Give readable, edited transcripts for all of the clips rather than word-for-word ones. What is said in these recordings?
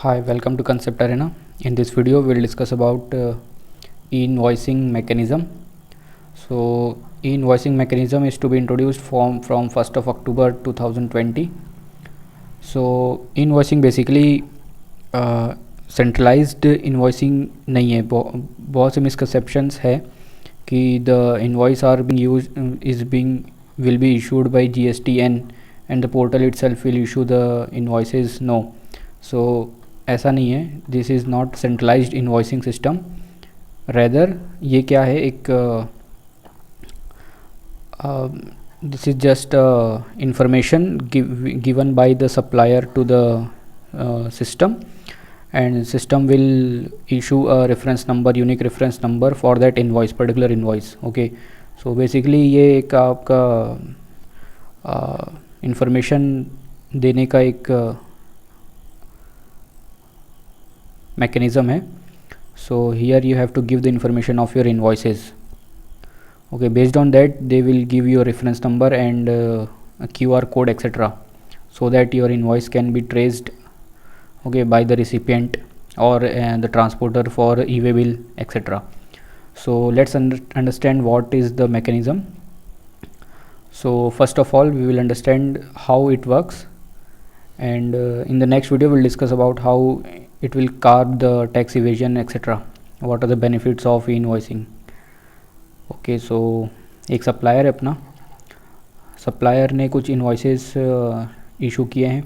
Hi, welcome to Concept Arena. In this video, we'll discuss about e-invoicing mechanism. So, e-invoicing mechanism is to be introduced from 1st of October 2020. So, e-invoicing basically centralised invoicing नहीं है. बहुत से misconceptions है कि the invoice are being used is being will be issued by GSTN and the portal itself will issue the invoices. No, so ऐसा नहीं है. This is not centralised invoicing system. Rather ये क्या है, एक this is just information given by the supplier to the system, and system will issue a reference number, unique reference number for that invoice, particular invoice. Okay, so basically ये एक आपका information देने का एक mechanism है. So here you have to give the information of your invoices. Okay, based on that they will give you a reference number and a QR code, etc., so that your invoice can be traced, okay, by the recipient or the transporter for e-way bill, etc. So let's understand what is the mechanism. So first of all we will understand how it works, and in the next video we'll discuss about how it will curb the tax evasion, etc. What are the benefits of e-invoicing. Okay, so एक supplier है अपना. Supplier ने कुछ invoices issue किए हैं.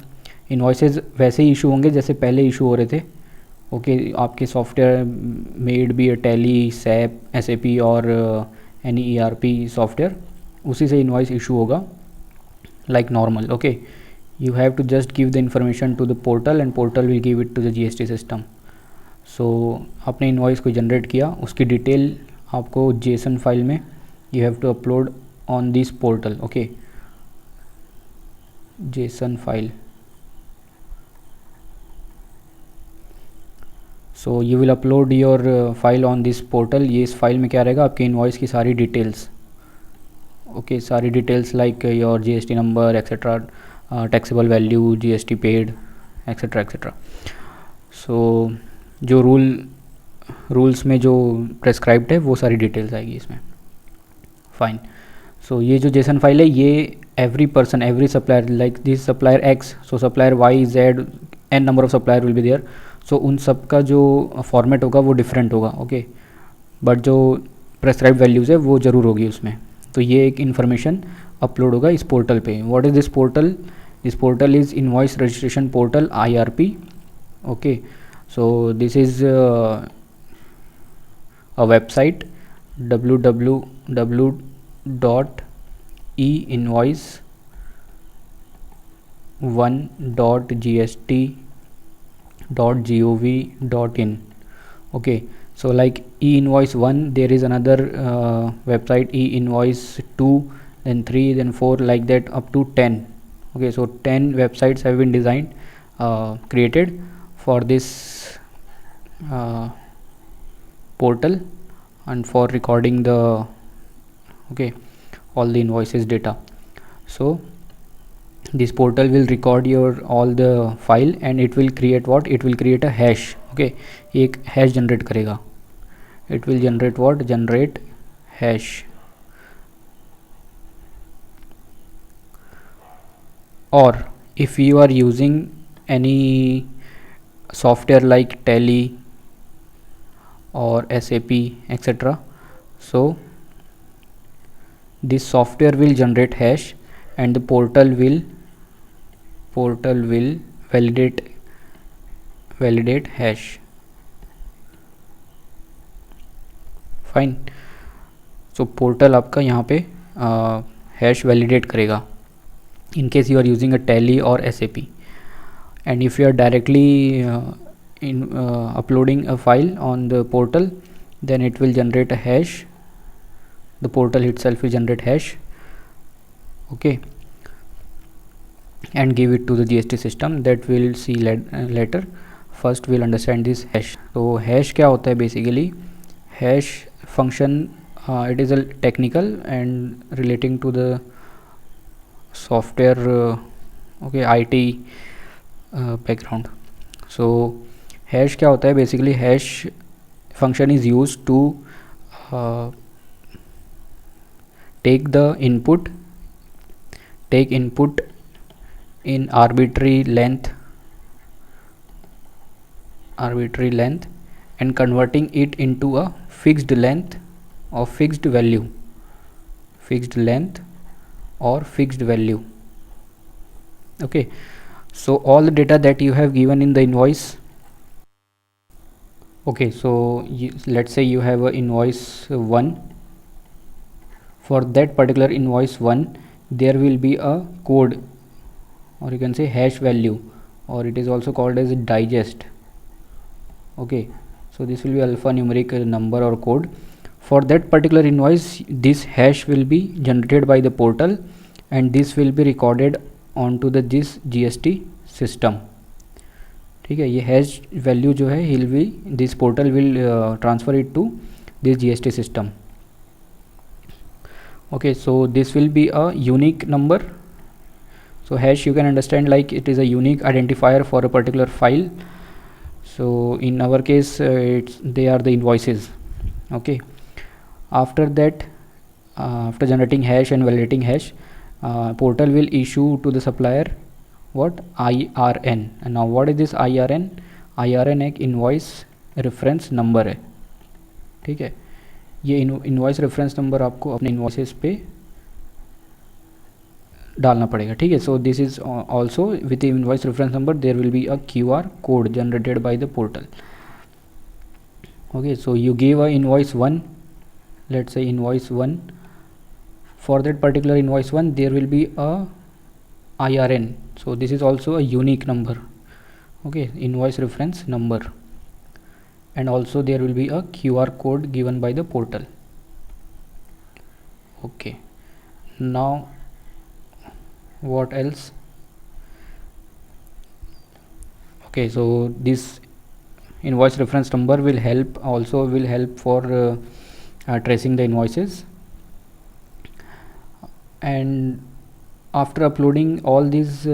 Invoices वैसे ही issue होंगे जैसे पहले इशू हो रहे थे. ओके, आपके software maybe Tally, SAP, SAP और एनी ERP सॉफ्टवेयर, उसी से इन्वॉइस इशू होगा like normal. Okay, you have to just give the information to the portal and portal will give it to the GST system. So आपने invoice को generate किया, उसकी detail आपको JSON file में you have to upload on this portal. okay, JSON file. So you will upload your file on this portal. ये इस file में क्या रहेगा, आपके इन्वॉइस की सारी डिटेल्स. ओके, सारी details like your GST number, etcetera, taxable value, GST paid, etcetera etcetera. So जो रूल्स में जो प्रेस्क्राइब्ड है वो सारी डिटेल्स आएगी इसमें. फाइन. सो ये जो जेसन फाइल है ये every person, every supplier, like this supplier X, so supplier Y, Z, n number of supplier will be there. So उन सब का जो फॉर्मेट होगा वो डिफरेंट होगा. ओके, बट जो प्रेस्क्राइब्ड वैल्यूज़ है वो ज़रूर होगी उसमें. तो ये एक इन्फॉर्मेशन अपलोड होगा इस पोर्टल पे. What is this portal? This portal is invoice registration portal, IRP. Okay, so this is a website www.e-invoice1.gst.gov.in. okay, so like e-invoice1, there is another website, e-invoice2, then 3, then 4, like that up to 10. okay, so 10 websites have been designed, created for this portal and for recording the all the invoices data. So this portal will record your all the file and it will create what, it will create a hash. okay, एक hash generate करेगा. it will generate what, generate hash. or if you are using any software like Tally or SAP, etc., so this software will generate hash and the portal will validate hash. Fine. So portal आपका यहाँ पे hash validate करेगा in case you are using a Tally or SAP. and if you are directly uploading a file on the portal, then it will generate a hash. the portal itself will generate hash. okay, and give it to the GST system. that we'll see later. first we'll understand this hash. so hash क्या होता है basically? hash function, it is a technical and relating to the software, IT background. So hash क्या होता है basically? Hash function is use to take input in arbitrary length and converting it into a fixed length or fixed value. Okay, so all the data that you have given in the invoice. Okay, so let's say you have a invoice 1. For that particular invoice 1, there will be a code, or you can say hash value, or it is also called as digest. Okay, so this will be alphanumeric number or code. For that particular invoice, this hash will be generated by the portal, and this will be recorded onto this GST system. ठीक है, ये hash value जो है this portal will transfer it to this GST system. Okay, so this will be a unique number. So hash, you can understand like it is a unique identifier for a particular file. So in our case they are the invoices. Okay, after that, after generating hash and validating hash, portal will issue to the supplier what? IRN. And now what is this IRN? IRN एक invoice reference number है. ठीक है, ये invoice reference number आपको अपने invoices पे डालना पड़ेगा. ठीक है, so this is also with invoice reference number there will be a QR code generated by the portal. Okay, so you give a invoice 1, let's say invoice 1. For that particular invoice 1 there will be a IRN, so this is also a unique number. Okay, invoice reference number, and also there will be a QR code given by the portal. Okay, now what else? Okay, so this invoice reference number will help for tracing the invoices. And after uploading all these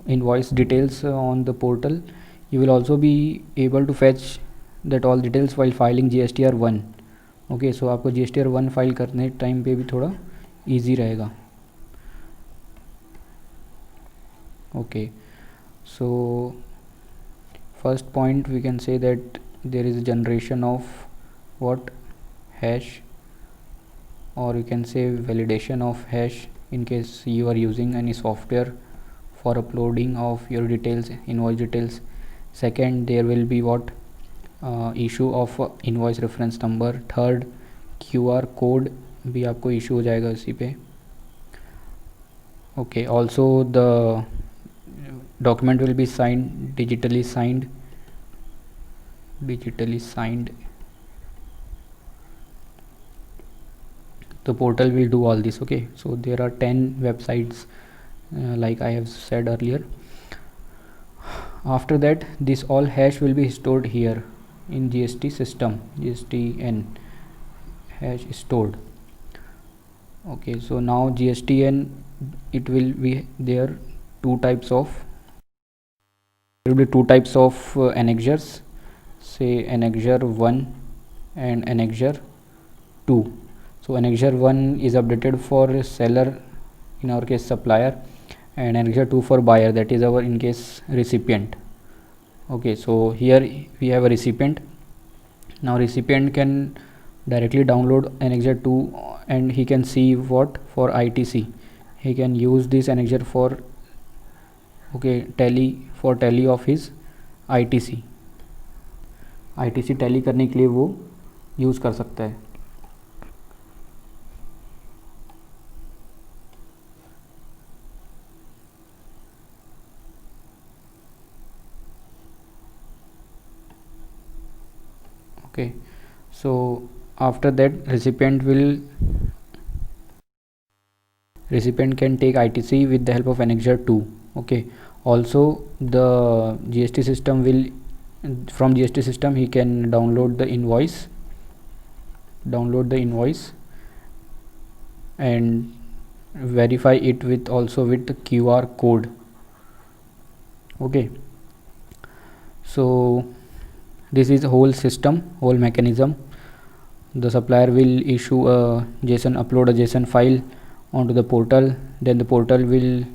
invoice details on the portal, you will also be able to fetch that all details while filing GSTR1. Okay, so आपको GSTR1 file करने time पे भी थोड़ा easy रहेगा. Okay, so first point we can say that there is a generation of what? Hash, or you can say validation of hash in case you are using any software for uploading of your details, invoice details. Second, there will be what? Issue of invoice reference number. Third, QR code भी आपको issue हो जाएगा उसी पे. Okay, also the document will be digitally signed. The portal will do all this. Okay, so there are 10 websites like I have said earlier. After that, this all hash will be stored here in GST system, GSTN hash stored. Okay, so now GSTN, it will be there two types of annexures, say annexure 1 and annexure 2. So annexure 1 is updated for seller, in our case supplier, and annexure 2 for buyer, that is our in case recipient. Okay, so here we have a recipient. Now recipient can directly download annexure 2 and he can see what? For ITC. He can use this annexure for tally of his ITC tally करने के लिए वो use कर सकता है. Okay, so after that recipient can take ITC with the help of annexure 2. Okay, also the GST system from GST system he can download the invoice and verify it with the QR code. Okay, so this is whole system, whole mechanism. The supplier will issue a JSON, upload a JSON file onto the portal, then the portal will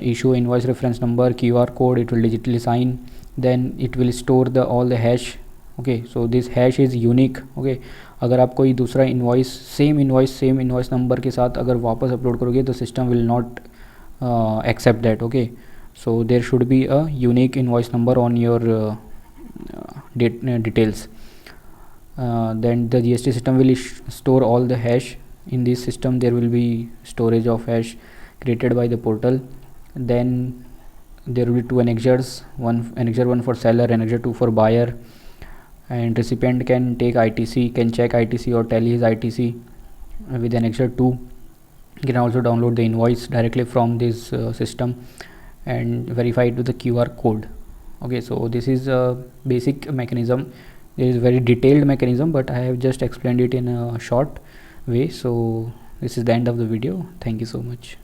issue invoice reference number, QR code, it will digitally sign, then it will store the all the hash. Okay, so this hash is unique. Okay, अगर आप कोई दूसरा invoice same invoice number के साथ अगर वापस upload करोगे तो system will not accept that. Okay, so there should be a unique invoice number on your details. Then the GST system will store all the hash. In this system there will be storage of hash created by the portal. Then there will be two annexures, one annexure 1 for seller, annexure 2 for buyer, and recipient can take ITC, can check ITC or tally his ITC with annexure 2. You can also download the invoice directly from this system and verify it with the QR code. Okay, so this is a basic mechanism. There is a very detailed mechanism, but I have just explained it in a short way. So this is the end of the video. Thank you so much.